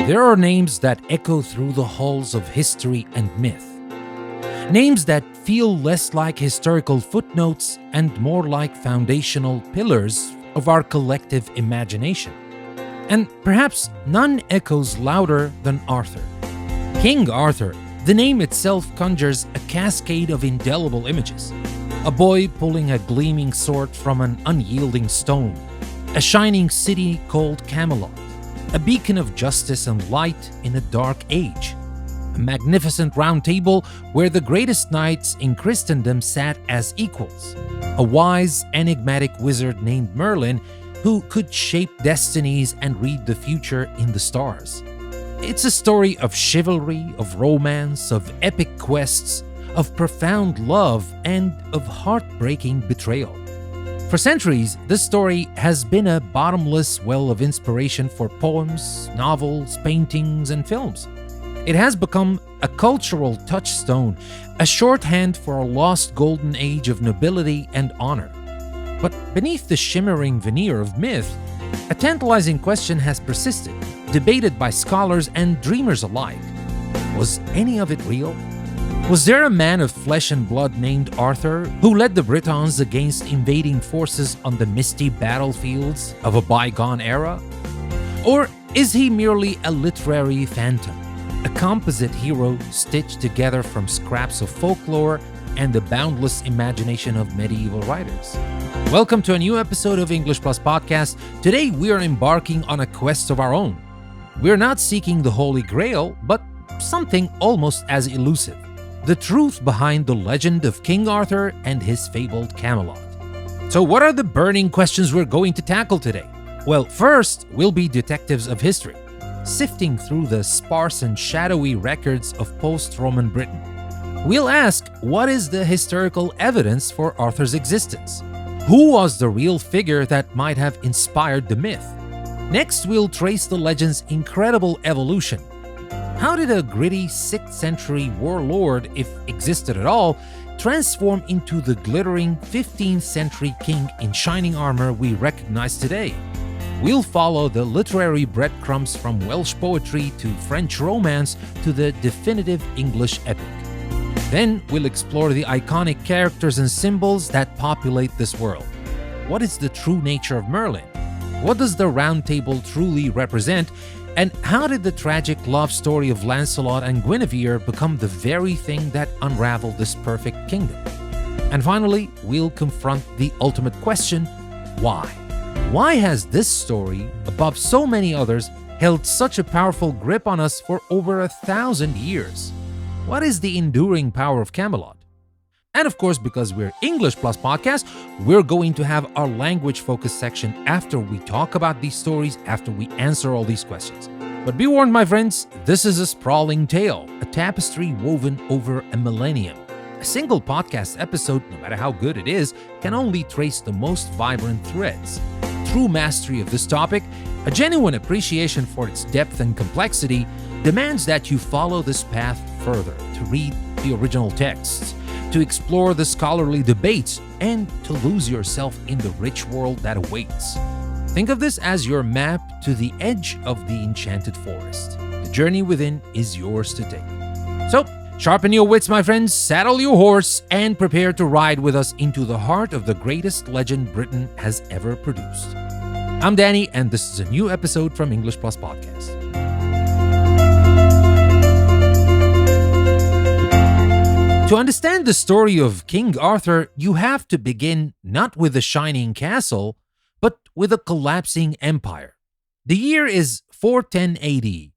There are names that echo through the halls of history and myth. Names that feel less like historical footnotes and more like foundational pillars of our collective imagination. And perhaps none echoes louder than Arthur. King Arthur, the name itself conjures a cascade of indelible images. A boy pulling a gleaming sword from an unyielding stone. A shining city called Camelot. A beacon of justice and light in a dark age. A magnificent round table where the greatest knights in Christendom sat as equals. A wise, enigmatic wizard named Merlin who could shape destinies and read the future in the stars. It's a story of chivalry, of romance, of epic quests, of profound love, and of heartbreaking betrayal. For centuries, this story has been a bottomless well of inspiration for poems, novels, paintings, and films. It has become a cultural touchstone, a shorthand for a lost golden age of nobility and honor. But beneath the shimmering veneer of myth, a tantalizing question has persisted, debated by scholars and dreamers alike. Was any of it real? Was there a man of flesh and blood named Arthur who led the Britons against invading forces on the misty battlefields of a bygone era? Or is he merely a literary phantom, a composite hero stitched together from scraps of folklore and the boundless imagination of medieval writers? Welcome to a new episode of English Plus Podcast. Today we are embarking on a quest of our own. We're not seeking the Holy Grail, but something almost as elusive. The truth behind the legend of King Arthur and his fabled Camelot. So what are the burning questions we're going to tackle today? Well, first, we'll be detectives of history, sifting through the sparse and shadowy records of post-Roman Britain. We'll ask, what is the historical evidence for Arthur's existence? Who was the real figure that might have inspired the myth? Next, we'll trace the legend's incredible evolution. How did a gritty 6th century warlord, if existed at all, transform into the glittering 15th century king in shining armor we recognize today? We'll follow the literary breadcrumbs from Welsh poetry to French romance to the definitive English epic. Then we'll explore the iconic characters and symbols that populate this world. What is the true nature of Merlin? What does the Round Table truly represent? And how did the tragic love story of Lancelot and Guinevere become the very thing that unraveled this perfect kingdom? And finally, we'll confront the ultimate question, why? Why has this story, above so many others, held such a powerful grip on us for over 1,000 years? What is the enduring power of Camelot? And of course, because we're English Plus Podcast, we're going to have our language-focused section after we talk about these stories, after we answer all these questions. But be warned, my friends, this is a sprawling tale, a tapestry woven over a millennium. A single podcast episode, no matter how good it is, can only trace the most vibrant threads. True mastery of this topic, a genuine appreciation for its depth and complexity, demands that you follow this path further, to read the original texts, to explore the scholarly debates, and to lose yourself in the rich world that awaits. Think of this as your map to the edge of the enchanted forest. The journey within is yours to take. So, sharpen your wits, my friends, saddle your horse, and prepare to ride with us into the heart of the greatest legend Britain has ever produced. I'm Danny, and this is a new episode from English Plus Podcast. To understand the story of King Arthur, you have to begin not with a shining castle, but with a collapsing empire. The year is 410 AD.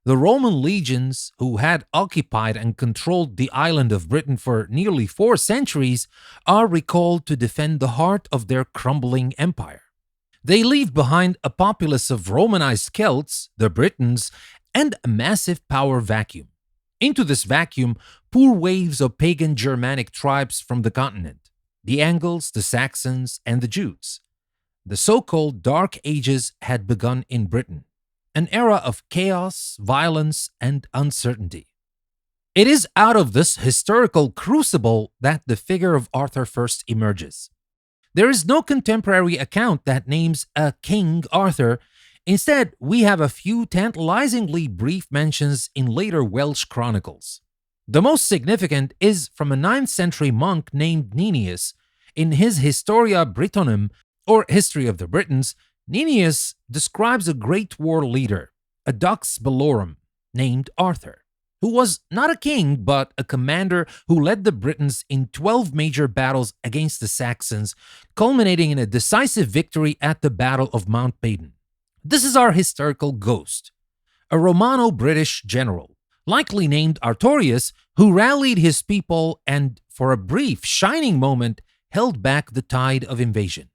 The Roman legions, who had occupied and controlled the island of Britain for nearly 4 centuries, are recalled to defend the heart of their crumbling empire. They leave behind a populace of Romanized Celts, the Britons, and a massive power vacuum. Into this vacuum pour waves of pagan Germanic tribes from the continent, the Angles, the Saxons, and the Jutes. The so-called Dark Ages had begun in Britain, an era of chaos, violence, and uncertainty. It is out of this historical crucible that the figure of Arthur first emerges. There is no contemporary account that names a King Arthur. Instead, we have a few tantalizingly brief mentions in later Welsh chronicles. The most significant is from a 9th century monk named Nennius. In his Historia Britonum, or History of the Britons, Nennius describes a great war leader, a dux bellorum, named Arthur, who was not a king but a commander who led the Britons in 12 major battles against the Saxons, culminating in a decisive victory at the Battle of Mountbatten. This is our historical ghost, a Romano-British general, likely named Artorius, who rallied his people and, for a brief, shining moment, held back the tide of invasion.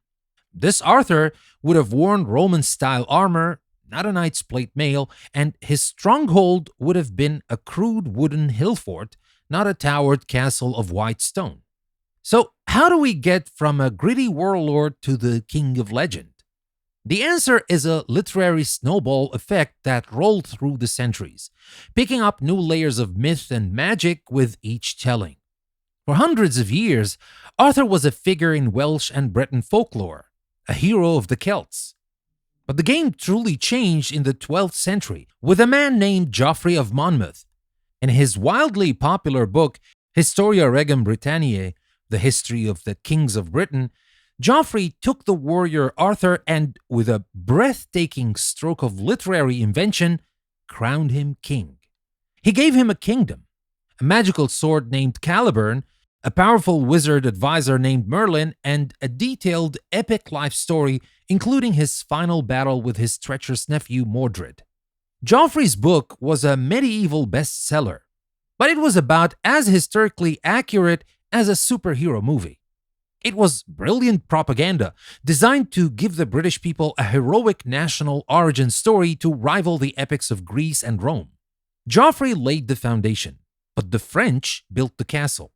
This Arthur would have worn Roman-style armor, not a knight's plate mail, and his stronghold would have been a crude wooden hill fort, not a towered castle of white stone. So, how do we get from a gritty warlord to the king of legend? The answer is a literary snowball effect that rolled through the centuries, picking up new layers of myth and magic with each telling. For hundreds of years, Arthur was a figure in Welsh and Breton folklore, a hero of the Celts. But the game truly changed in the 12th century with a man named Geoffrey of Monmouth. In his wildly popular book, Historia Regum Britanniae, The History of the Kings of Britain, Geoffrey took the warrior Arthur and, with a breathtaking stroke of literary invention, crowned him king. He gave him a kingdom, a magical sword named Caliburn, a powerful wizard advisor named Merlin, and a detailed epic life story, including his final battle with his treacherous nephew Mordred. Geoffrey's book was a medieval bestseller, but it was about as historically accurate as a superhero movie. It was brilliant propaganda, designed to give the British people a heroic national origin story to rival the epics of Greece and Rome. Geoffrey laid the foundation, but the French built the castle.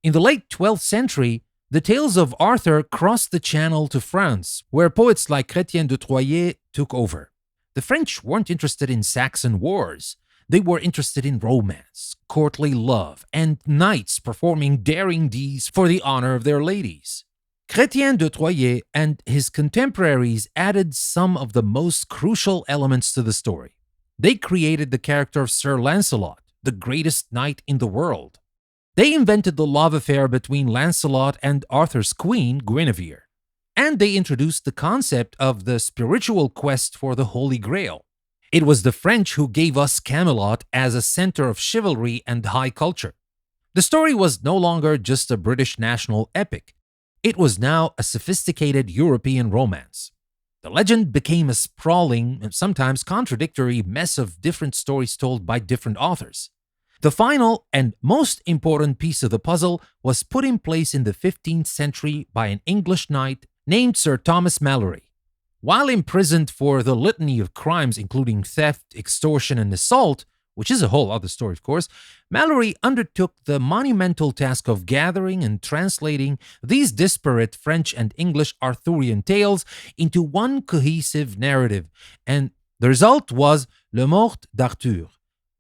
In the late 12th century, the tales of Arthur crossed the Channel to France, where poets like Chrétien de Troyes took over. The French weren't interested in Saxon wars. They were interested in romance, courtly love, and knights performing daring deeds for the honor of their ladies. Chrétien de Troyes and his contemporaries added some of the most crucial elements to the story. They created the character of Sir Lancelot, the greatest knight in the world. They invented the love affair between Lancelot and Arthur's queen, Guinevere. And they introduced the concept of the spiritual quest for the Holy Grail. It was the French who gave us Camelot as a center of chivalry and high culture. The story was no longer just a British national epic. It was now a sophisticated European romance. The legend became a sprawling and sometimes contradictory mess of different stories told by different authors. The final and most important piece of the puzzle was put in place in the 15th century by an English knight named Sir Thomas Malory. While imprisoned for the litany of crimes including theft, extortion, and assault, which is a whole other story of course, Malory undertook the monumental task of gathering and translating these disparate French and English Arthurian tales into one cohesive narrative, and the result was Le Mort d'Arthur,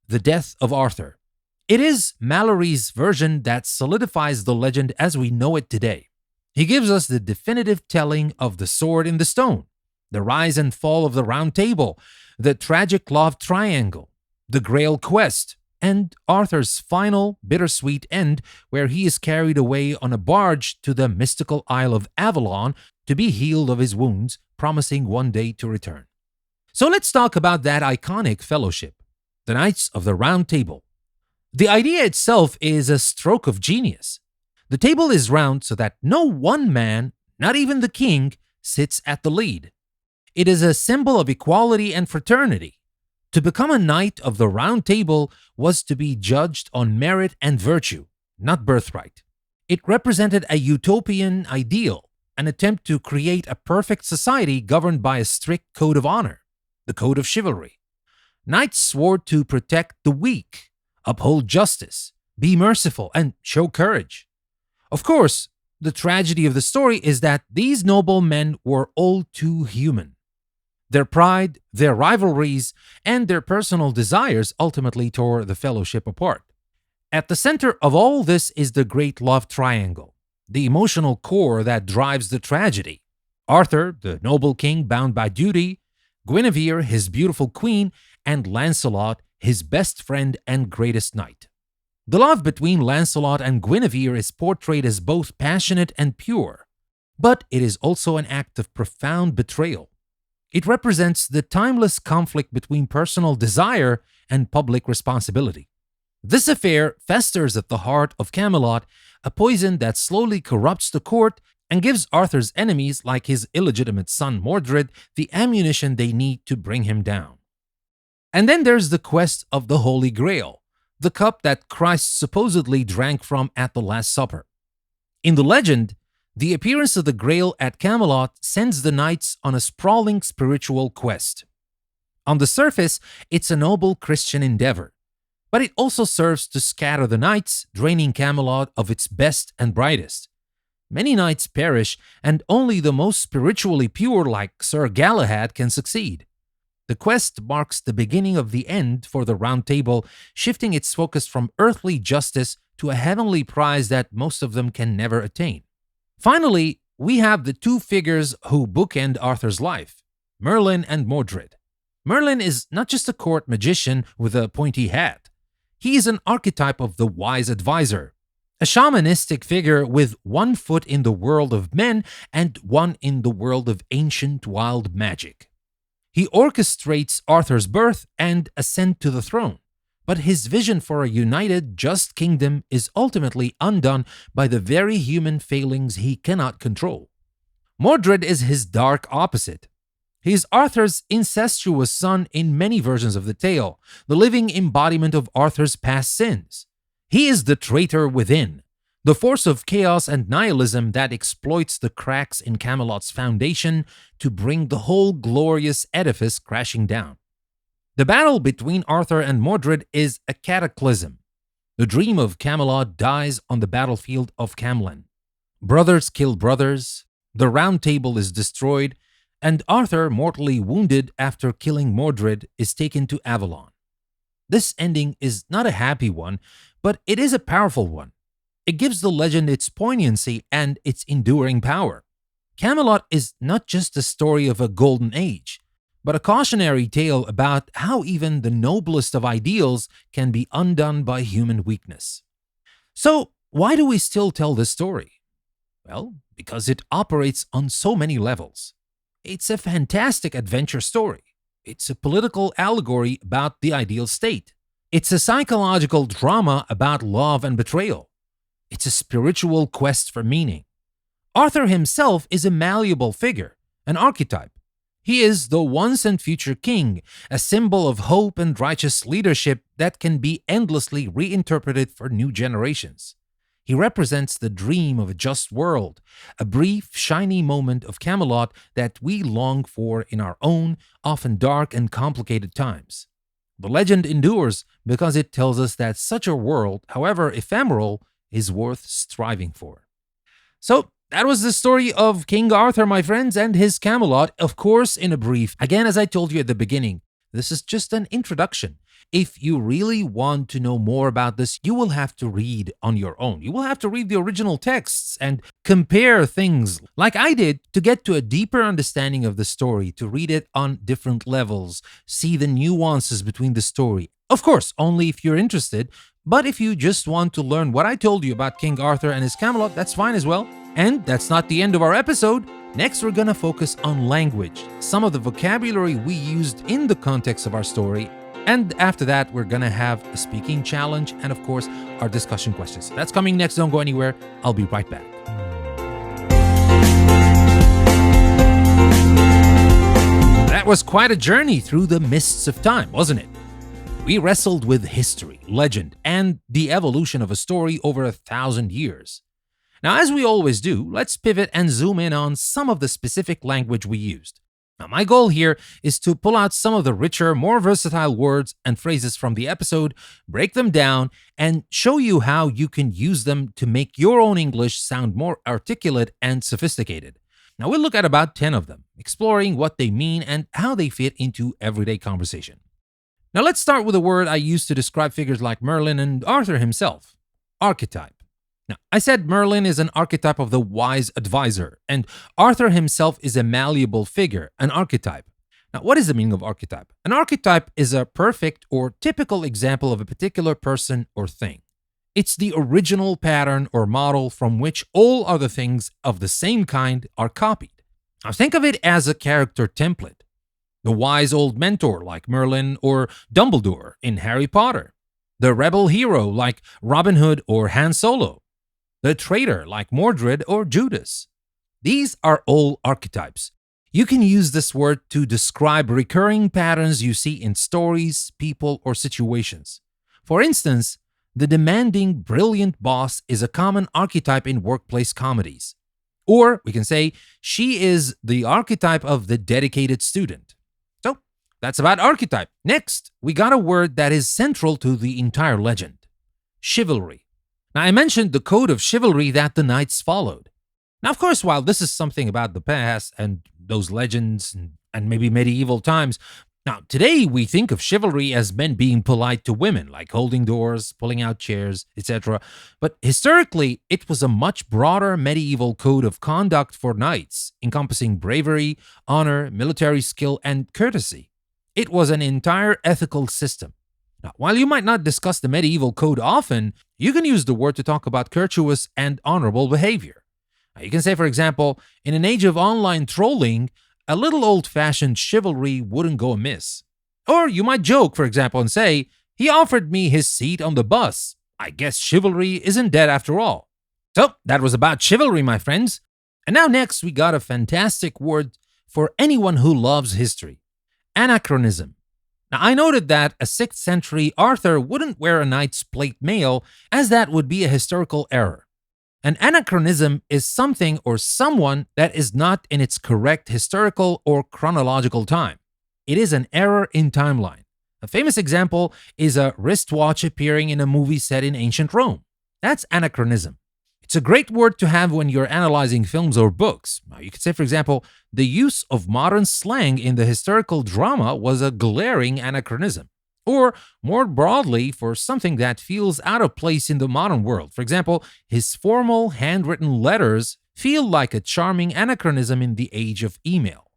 The Death of Arthur. It is Malory's version that solidifies the legend as we know it today. He gives us the definitive telling of the sword in the stone, the rise and fall of the Round Table, the tragic love triangle, the Grail quest, and Arthur's final bittersweet end where he is carried away on a barge to the mystical Isle of Avalon to be healed of his wounds, promising one day to return. So let's talk about that iconic fellowship, the Knights of the Round Table. The idea itself is a stroke of genius. The table is round so that no one man, not even the king, sits at the lead. It is a symbol of equality and fraternity. To become a knight of the Round Table was to be judged on merit and virtue, not birthright. It represented a utopian ideal, an attempt to create a perfect society governed by a strict code of honor, the code of chivalry. Knights swore to protect the weak, uphold justice, be merciful, and show courage. Of course, the tragedy of the story is that these noble men were all too human. Their pride, their rivalries, and their personal desires ultimately tore the fellowship apart. At the center of all this is the great love triangle, the emotional core that drives the tragedy. Arthur, the noble king bound by duty, Guinevere, his beautiful queen, and Lancelot, his best friend and greatest knight. The love between Lancelot and Guinevere is portrayed as both passionate and pure, but it is also an act of profound betrayal. It represents the timeless conflict between personal desire and public responsibility. This affair festers at the heart of Camelot, a poison that slowly corrupts the court and gives Arthur's enemies, like his illegitimate son Mordred, the ammunition they need to bring him down. And then there's the quest of the Holy Grail, the cup that Christ supposedly drank from at the Last Supper. In the legend, the appearance of the Grail at Camelot sends the knights on a sprawling spiritual quest. On the surface, it's a noble Christian endeavor, but it also serves to scatter the knights, draining Camelot of its best and brightest. Many knights perish, and only the most spiritually pure, like Sir Galahad, can succeed. The quest marks the beginning of the end for the Round Table, shifting its focus from earthly justice to a heavenly prize that most of them can never attain. Finally, we have the two figures who bookend Arthur's life, Merlin and Mordred. Merlin is not just a court magician with a pointy hat. He is an archetype of the wise advisor, a shamanistic figure with one foot in the world of men and one in the world of ancient wild magic. He orchestrates Arthur's birth and ascent to the throne, but his vision for a united, just kingdom is ultimately undone by the very human failings he cannot control. Mordred is his dark opposite. He is Arthur's incestuous son in many versions of the tale, the living embodiment of Arthur's past sins. He is the traitor within, the force of chaos and nihilism that exploits the cracks in Camelot's foundation to bring the whole glorious edifice crashing down. The battle between Arthur and Mordred is a cataclysm. The dream of Camelot dies on the battlefield of Camelot. Brothers kill brothers, the Round Table is destroyed, and Arthur, mortally wounded after killing Mordred, is taken to Avalon. This ending is not a happy one, but it is a powerful one. It gives the legend its poignancy and its enduring power. Camelot is not just a story of a golden age, but a cautionary tale about how even the noblest of ideals can be undone by human weakness. So, why do we still tell this story? Well, because it operates on so many levels. It's a fantastic adventure story. It's a political allegory about the ideal state. It's a psychological drama about love and betrayal. It's a spiritual quest for meaning. Arthur himself is a malleable figure, an archetype. He is the once and future king, a symbol of hope and righteous leadership that can be endlessly reinterpreted for new generations. He represents the dream of a just world, a brief, shiny moment of Camelot that we long for in our own, often dark and complicated times. The legend endures because it tells us that such a world, however ephemeral, is worth striving for. So, that was the story of King Arthur, my friends, and his Camelot, of course, in a brief. Again, as I told you at the beginning, this is just an introduction. If you really want to know more about this, you will have to read on your own. You will have to read the original texts and compare things like I did to get to a deeper understanding of the story, to read it on different levels, see the nuances between the story. Of course, only if you're interested, but if you just want to learn what I told you about King Arthur and his Camelot, that's fine as well. And that's not the end of our episode. Next, we're gonna focus on language, some of the vocabulary we used in the context of our story. And after that, we're gonna have a speaking challenge and, of course, our discussion questions. That's coming next. Don't go anywhere. I'll be right back. That was quite a journey through the mists of time, wasn't it? We wrestled with history, legend, and the evolution of a story over 1,000 years. Now, as we always do, let's pivot and zoom in on some of the specific language we used. Now, my goal here is to pull out some of the richer, more versatile words and phrases from the episode, break them down, and show you how you can use them to make your own English sound more articulate and sophisticated. Now, we'll look at about 10 of them, exploring what they mean and how they fit into everyday conversation. Now, let's start with a word I used to describe figures like Merlin and Arthur himself: archetype. Now, I said Merlin is an archetype of the wise advisor, and Arthur himself is a malleable figure, an archetype. Now, what is the meaning of archetype? An archetype is a perfect or typical example of a particular person or thing. It's the original pattern or model from which all other things of the same kind are copied. Now, think of it as a character template. The wise old mentor like Merlin or Dumbledore in Harry Potter. The rebel hero like Robin Hood or Han Solo. The traitor like Mordred or Judas. These are all archetypes. You can use this word to describe recurring patterns you see in stories, people, or situations. For instance, the demanding, brilliant boss is a common archetype in workplace comedies. Or we can say, she is the archetype of the dedicated student. So, that's about archetype. Next, we got a word that is central to the entire legend. Chivalry. Now, I mentioned the code of chivalry that the knights followed. Now, of course, while this is something about the past and those legends and maybe medieval times, now today we think of chivalry as men being polite to women, like holding doors, pulling out chairs, etc. But historically, it was a much broader medieval code of conduct for knights, encompassing bravery, honor, military skill, and courtesy. It was an entire ethical system. Now, while you might not discuss the medieval code often, you can use the word to talk about courteous and honorable behavior. You can say, for example, in an age of online trolling, a little old-fashioned chivalry wouldn't go amiss. Or you might joke, for example, and say, he offered me his seat on the bus. I guess chivalry isn't dead after all. So, that was about chivalry, my friends. And now next, we got a fantastic word for anyone who loves history. Anachronism. Now, I noted that a 6th century Arthur wouldn't wear a knight's plate mail, as that would be a historical error. An anachronism is something or someone that is not in its correct historical or chronological time. It is an error in timeline. A famous example is a wristwatch appearing in a movie set in ancient Rome. That's anachronism. It's a great word to have when you're analyzing films or books. Now, you could say, for example, the use of modern slang in the historical drama was a glaring anachronism. Or, more broadly, for something that feels out of place in the modern world. For example, his formal handwritten letters feel like a charming anachronism in the age of email.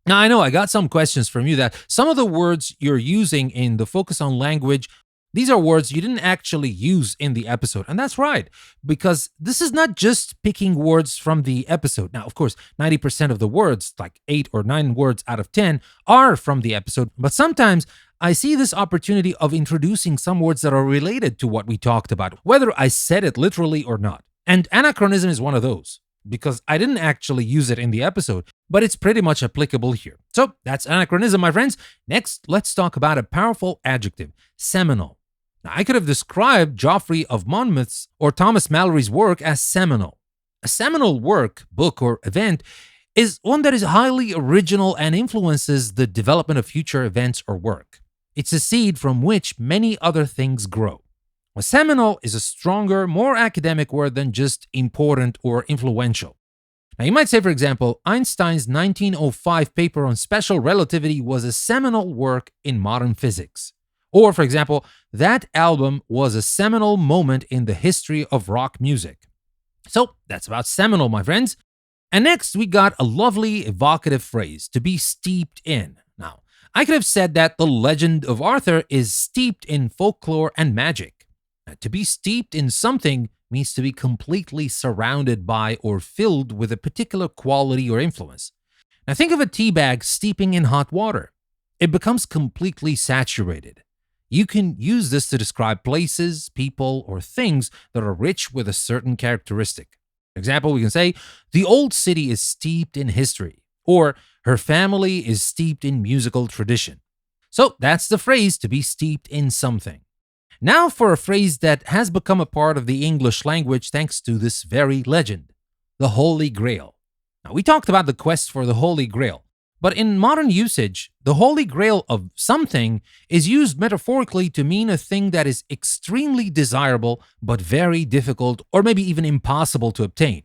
Now, I know I got some questions from you that some of the words you're using in the Focus on Language, these are words you didn't actually use in the episode. And that's right, because this is not just picking words from the episode. Now, of course, 90% of the words, like 8 or 9 words out of 10, are from the episode. But sometimes I see this opportunity of introducing some words that are related to what we talked about, whether I said it literally or not. And anachronism is one of those, because I didn't actually use it in the episode, but it's pretty much applicable here. So that's anachronism, my friends. Next, let's talk about a powerful adjective, seminal. Now, I could have described Geoffrey of Monmouth's or Thomas Mallory's work as seminal. A seminal work, book, or event is one that is highly original and influences the development of future events or work. It's a seed from which many other things grow. A seminal is a stronger, more academic word than just important or influential. Now, you might say, for example, Einstein's 1905 paper on special relativity was a seminal work in modern physics. Or, for example, that album was a seminal moment in the history of rock music. So, that's about seminal, my friends. And next, we got a lovely, evocative phrase, to be steeped in. Now, I could have said that the legend of Arthur is steeped in folklore and magic. Now, to be steeped in something means to be completely surrounded by or filled with a particular quality or influence. Now, think of a tea bag steeping in hot water. It becomes completely saturated. You can use this to describe places, people, or things that are rich with a certain characteristic. For example, we can say, the old city is steeped in history, or her family is steeped in musical tradition. So that's the phrase, to be steeped in something. Now for a phrase that has become a part of the English language thanks to this very legend, the Holy Grail. Now, we talked about the quest for the Holy Grail. But in modern usage, the Holy Grail of something is used metaphorically to mean a thing that is extremely desirable but very difficult or maybe even impossible to obtain.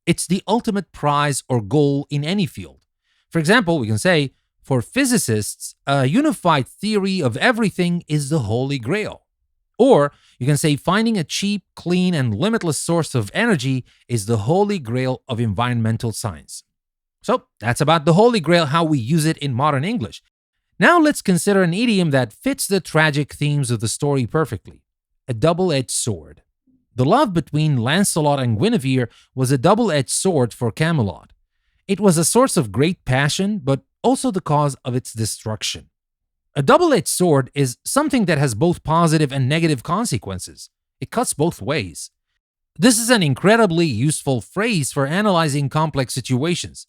It's the ultimate prize or goal in any field. For example, we can say, for physicists, a unified theory of everything is the Holy Grail. Or you can say finding a cheap, clean, and limitless source of energy is the Holy Grail of environmental science. So that's about the Holy Grail, how we use it in modern English. Now let's consider an idiom that fits the tragic themes of the story perfectly: a double edged sword. The love between Lancelot and Guinevere was a double edged sword for Camelot. It was a source of great passion, but also the cause of its destruction. A double edged sword is something that has both positive and negative consequences. It cuts both ways. This is an incredibly useful phrase for analyzing complex situations.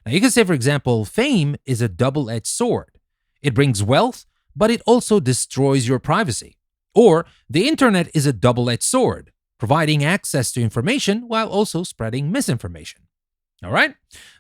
Now, you can say, for example, fame is a double edged sword. It brings wealth, but it also destroys your privacy. Or, the internet is a double edged sword, providing access to information while also spreading misinformation. All right?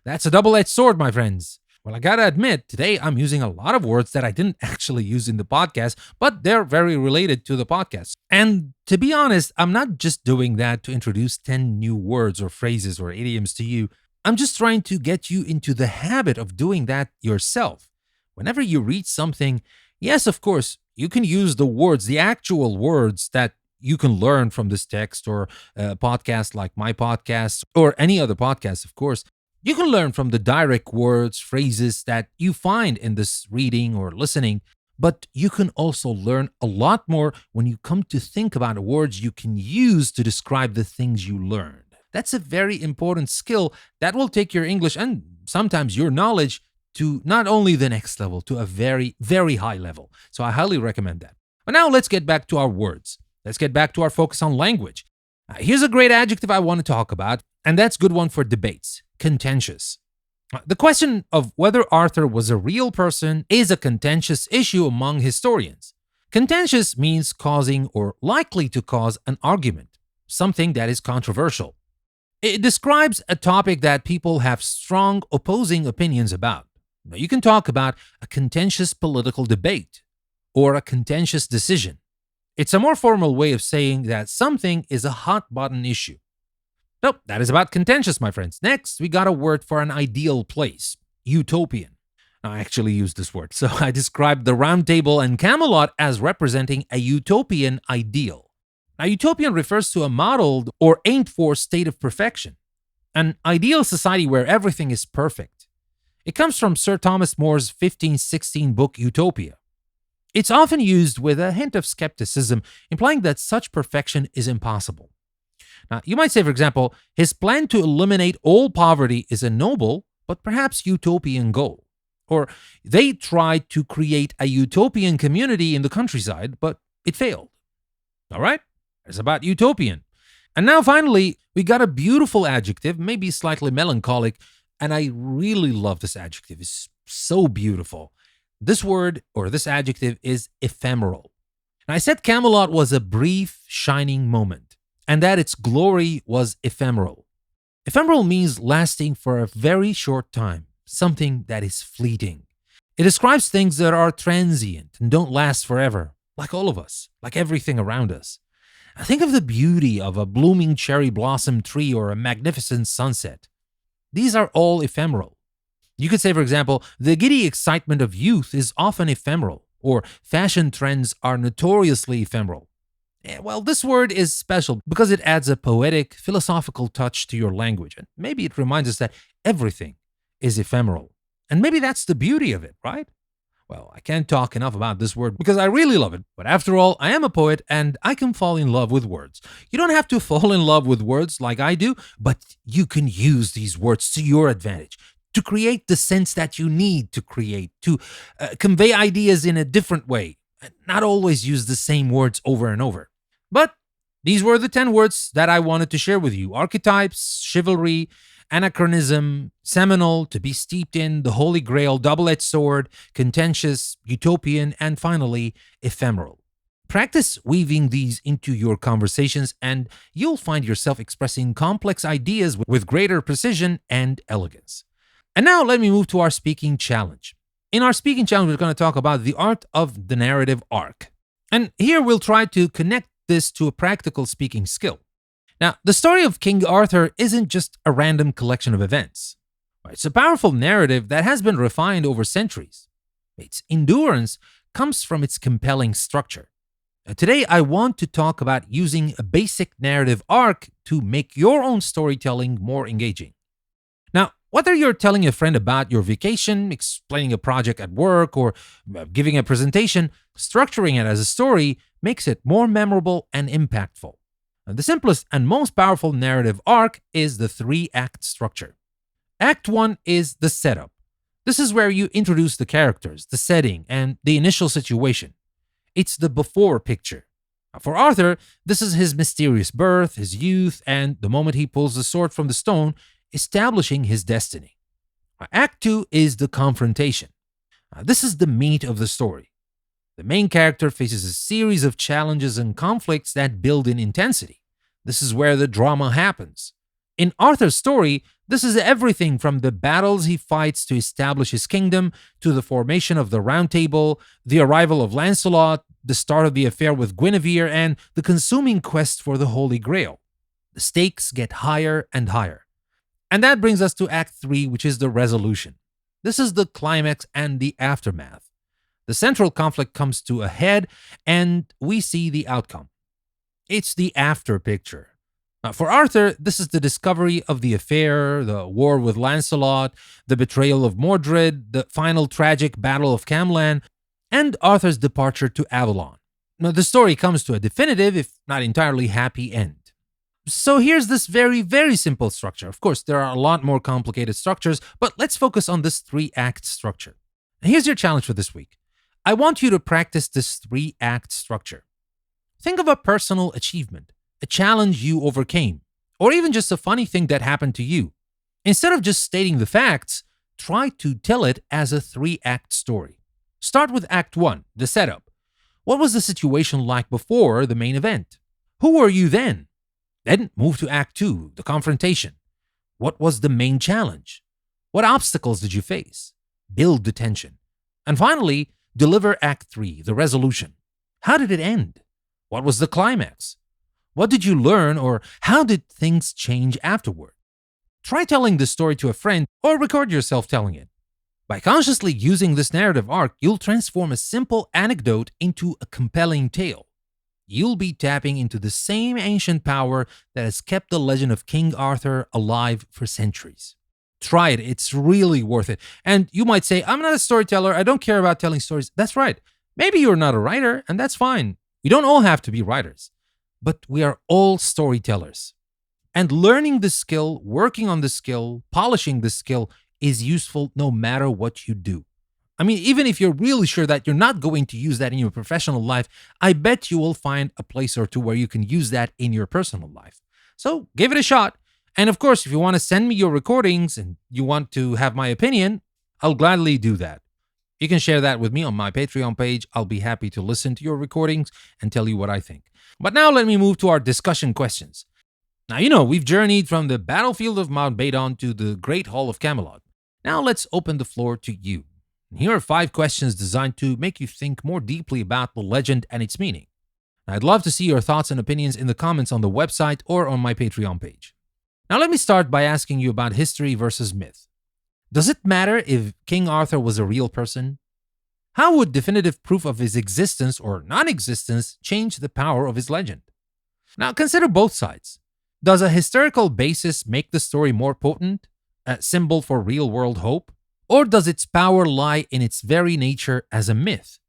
That's a double edged sword, my friends. Well, I gotta admit, today I'm using a lot of words that I didn't actually use in the podcast, but they're very related to the podcast. And to be honest, I'm not just doing that to introduce 10 new words or phrases or idioms to you. I'm just trying to get you into the habit of doing that yourself. Whenever you read something, yes, of course, you can use the words, the actual words that you can learn from this text or a podcast like my podcast or any other podcast, of course. You can learn from the direct words, phrases that you find in this reading or listening, but you can also learn a lot more when you come to think about words you can use to describe the things you learned. That's a very important skill that will take your English and sometimes your knowledge to not only the next level, to a very, very high level. So I highly recommend that. But now let's get back to our words. Let's get back to our focus on language. Here's a great adjective I want to talk about, and that's a good one for debates: contentious. The question of whether Arthur was a real person is a contentious issue among historians. Contentious means causing or likely to cause an argument, something that is controversial. It describes a topic that people have strong opposing opinions about. You can talk about a contentious political debate or a contentious decision. It's a more formal way of saying that something is a hot button issue. So that is about contentious, my friends. Next, we got a word for an ideal place: utopian. I actually used this word, so I described the Round Table and Camelot as representing a utopian ideal. Now, utopian refers to a modeled or aimed for state of perfection, an ideal society where everything is perfect. It comes from Sir Thomas More's 1516 book Utopia. It's often used with a hint of skepticism, implying that such perfection is impossible. Now, you might say, for example, his plan to eliminate all poverty is a noble, but perhaps utopian goal. Or they tried to create a utopian community in the countryside, but it failed. All right? It's about utopian. And now finally, we got a beautiful adjective, maybe slightly melancholic, and I really love this adjective. It's so beautiful. This word or this adjective is ephemeral. And I said Camelot was a brief, shining moment, and that its glory was ephemeral. Ephemeral means lasting for a very short time, something that is fleeting. It describes things that are transient and don't last forever, like all of us, like everything around us. Think of the beauty of a blooming cherry blossom tree or a magnificent sunset. These are all ephemeral. You could say, for example, the giddy excitement of youth is often ephemeral, or fashion trends are notoriously ephemeral. Well, this word is special because it adds a poetic, philosophical touch to your language, and maybe it reminds us that everything is ephemeral. And maybe that's the beauty of it, right? Well, I can't talk enough about this word because I really love it. But after all, I am a poet and I can fall in love with words. You don't have to fall in love with words like I do, but you can use these words to your advantage, to create the sense that you need to create, to convey ideas in a different way, and not always use the same words over and over. But these were the 10 words that I wanted to share with you: archetypes, chivalry, anachronism, seminal, to be steeped in, the Holy Grail, double-edged sword, contentious, utopian, and finally, ephemeral. Practice weaving these into your conversations and you'll find yourself expressing complex ideas with greater precision and elegance. And now let me move to our speaking challenge. In our speaking challenge, we're going to talk about the art of the narrative arc. And here we'll try to connect this to a practical speaking skill. Now, the story of King Arthur isn't just a random collection of events. It's a powerful narrative that has been refined over centuries. Its endurance comes from its compelling structure. Today, I want to talk about using a basic narrative arc to make your own storytelling more engaging. Now, Whether you're telling a friend about your vacation, explaining a project at work, or giving a presentation, structuring it as a story makes it more memorable and impactful. And the simplest and most powerful narrative arc is the three-act structure. Act 1 is the setup. This is where you introduce the characters, the setting, and the initial situation. It's the before picture. For Arthur, this is his mysterious birth, his youth, and the moment he pulls the sword from the stone, establishing his destiny. Act 2 is the confrontation. This is the meat of the story. The main character faces a series of challenges and conflicts that build in intensity. This is where the drama happens. In Arthur's story, this is everything from the battles he fights to establish his kingdom, to the formation of the Round Table, the arrival of Lancelot, the start of the affair with Guinevere, and the consuming quest for the Holy Grail. The stakes get higher and higher. And that brings us to Act 3, which is the resolution. This is the climax and the aftermath. The central conflict comes to a head, and we see the outcome. It's the after picture. For Arthur, this is the discovery of the affair, the war with Lancelot, the betrayal of Mordred, the final tragic battle of Camelot, and Arthur's departure to Avalon. Now, the story comes to a definitive, if not entirely happy end. So here's this very, very simple structure. Of course, there are a lot more complicated structures, but let's focus on this three-act structure. And here's your challenge for this week. I want you to practice this three-act structure. Think of a personal achievement, a challenge you overcame, or even just a funny thing that happened to you. Instead of just stating the facts, try to tell it as a three-act story. Start with Act 1, the setup. What was the situation like before the main event? Who were you then? Then move to Act 2, the confrontation. What was the main challenge? What obstacles did you face? Build the tension. And finally, deliver Act 3, the resolution. How did it end? What was the climax? What did you learn, or how did things change afterward? Try telling this story to a friend or record yourself telling it. By consciously using this narrative arc, you'll transform a simple anecdote into a compelling tale. You'll be tapping into the same ancient power that has kept the legend of King Arthur alive for centuries. Try it, it's really worth it. And you might say, I'm not a storyteller, I don't care about telling stories. That's right. Maybe you're not a writer, and that's fine. We don't all have to be writers. But we are all storytellers. And learning the skill, working on the skill, polishing the skill is useful no matter what you do. I mean, even if you're really sure that you're not going to use that in your professional life, I bet you will find a place or two where you can use that in your personal life. So give it a shot. And of course, if you want to send me your recordings and you want to have my opinion, I'll gladly do that. You can share that with me on my Patreon page. I'll be happy to listen to your recordings and tell you what I think. But now let me move to our discussion questions. Now, we've journeyed from the battlefield of Mount Badon to the Great Hall of Camelot. Now let's open the floor to you. Here are 5 questions designed to make you think more deeply about the legend and its meaning. I'd love to see your thoughts and opinions in the comments on the website or on my Patreon page. Now let me start by asking you about history versus myth. Does it matter if King Arthur was a real person? How would definitive proof of his existence or non-existence change the power of his legend? Now consider both sides. Does a historical basis make the story more potent, a symbol for real-world hope? Or does its power lie in its very nature as a myth,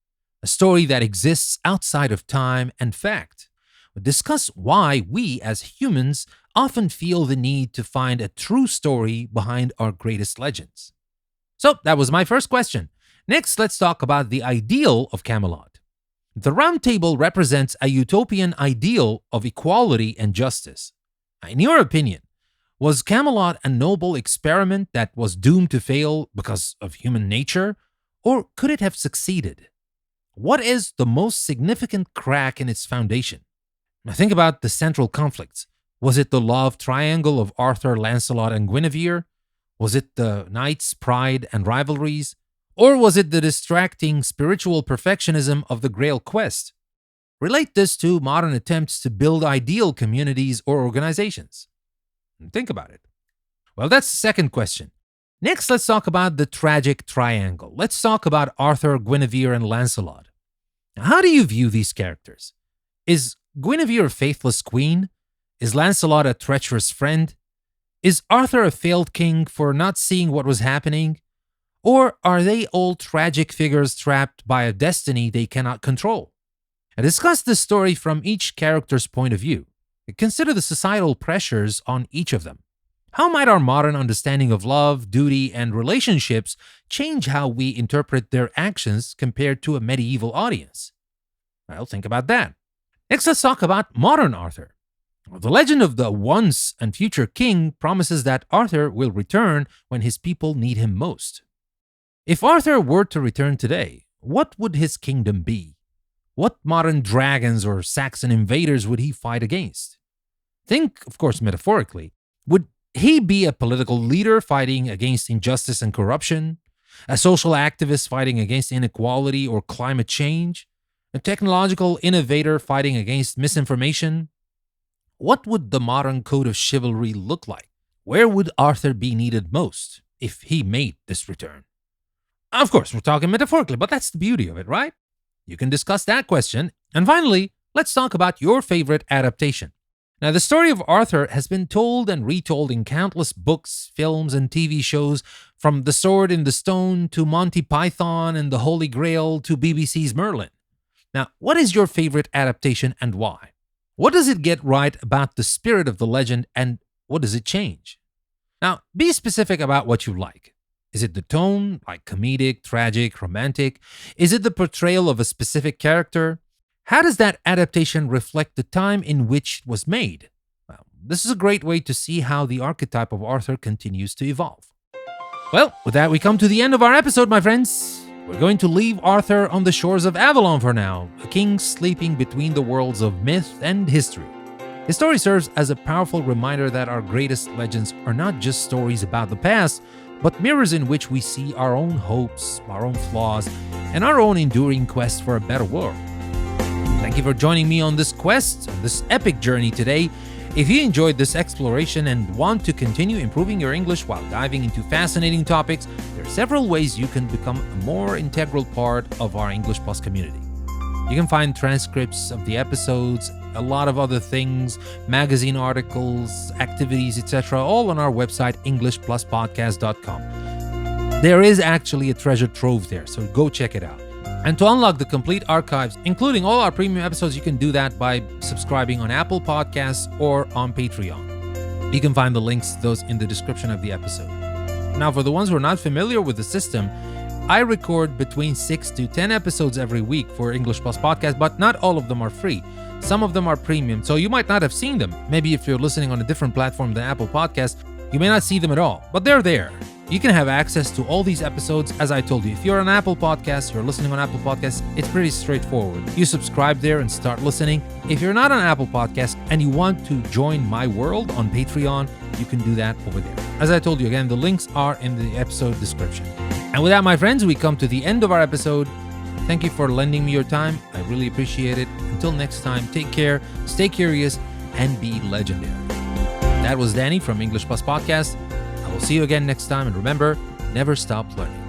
a story that exists outside of time and fact? We'll discuss why we as humans often feel the need to find a true story behind our greatest legends. So that was my first question. Next, let's talk about the ideal of Camelot. The Round Table represents a utopian ideal of equality and justice. In your opinion, was Camelot a noble experiment that was doomed to fail because of human nature, or could it have succeeded? What is the most significant crack in its foundation? Now think about the central conflicts. Was it the love triangle of Arthur, Lancelot, and Guinevere? Was it the knights' pride and rivalries? Or was it the distracting spiritual perfectionism of the Grail quest? Relate this to modern attempts to build ideal communities or organizations. Think about it. Well, that's the second question. Next, let's talk about the tragic triangle. Let's talk about Arthur, Guinevere, and Lancelot. Now, how do you view these characters? Is Guinevere a faithless queen? Is Lancelot a treacherous friend? Is Arthur a failed king for not seeing what was happening? Or are they all tragic figures trapped by a destiny they cannot control? I discuss this story from each character's point of view. Consider the societal pressures on each of them. How might our modern understanding of love, duty, and relationships change how we interpret their actions compared to a medieval audience? Well, think about that. Next, let's talk about modern Arthur. The legend of the once and future king promises that Arthur will return when his people need him most. If Arthur were to return today, what would his kingdom be? What modern dragons or Saxon invaders would he fight against? Think, of course, metaphorically. Would he be a political leader fighting against injustice and corruption? A social activist fighting against inequality or climate change? A technological innovator fighting against misinformation? What would the modern code of chivalry look like? Where would Arthur be needed most if he made this return? Of course, we're talking metaphorically, but that's the beauty of it, right? You can discuss that question. And finally, let's talk about your favorite adaptation. Now, the story of Arthur has been told and retold in countless books, films, and TV shows, from The Sword in the Stone to Monty Python and the Holy Grail to BBC's Merlin. Now, what is your favorite adaptation and why? What does it get right about the spirit of the legend and what does it change? Now, be specific about what you like. Is it the tone, like comedic, tragic, romantic? Is it the portrayal of a specific character? How does that adaptation reflect the time in which it was made? Well, this is a great way to see how the archetype of Arthur continues to evolve. Well, with that, we come to the end of our episode, my friends. We're going to leave Arthur on the shores of Avalon for now, a king sleeping between the worlds of myth and history. His story serves as a powerful reminder that our greatest legends are not just stories about the past, but mirrors in which we see our own hopes, our own flaws, and our own enduring quest for a better world. Thank you for joining me on this quest, on this epic journey today. If you enjoyed this exploration and want to continue improving your English while diving into fascinating topics, there are several ways you can become a more integral part of our English Plus community. You can find transcripts of the episodes, a lot of other things, magazine articles, activities, etc., all on our website, englishpluspodcast.com. There is actually a treasure trove there, so go check it out. And to unlock the complete archives, including all our premium episodes, you can do that by subscribing on Apple Podcasts or on Patreon. You can find the links to those in the description of the episode. Now, for the ones who are not familiar with the system, I record between 6 to 10 episodes every week for English Plus Podcast, but not all of them are free. Some of them are premium, so you might not have seen them. Maybe if you're listening on a different platform than Apple Podcasts, you may not see them at all, but they're there. You can have access to all these episodes, as I told you. If you're on Apple Podcasts, you're listening on Apple Podcasts, it's pretty straightforward. You subscribe there and start listening. If you're not on Apple Podcasts and you want to join my world on Patreon, you can do that over there. As I told you again, the links are in the episode description. And with that, my friends, we come to the end of our episode. Thank you for lending me your time. I really appreciate it. Until next time, take care, stay curious, and be legendary. That was Danny from English Plus Podcast. I will see you again next time, and remember, never stop learning.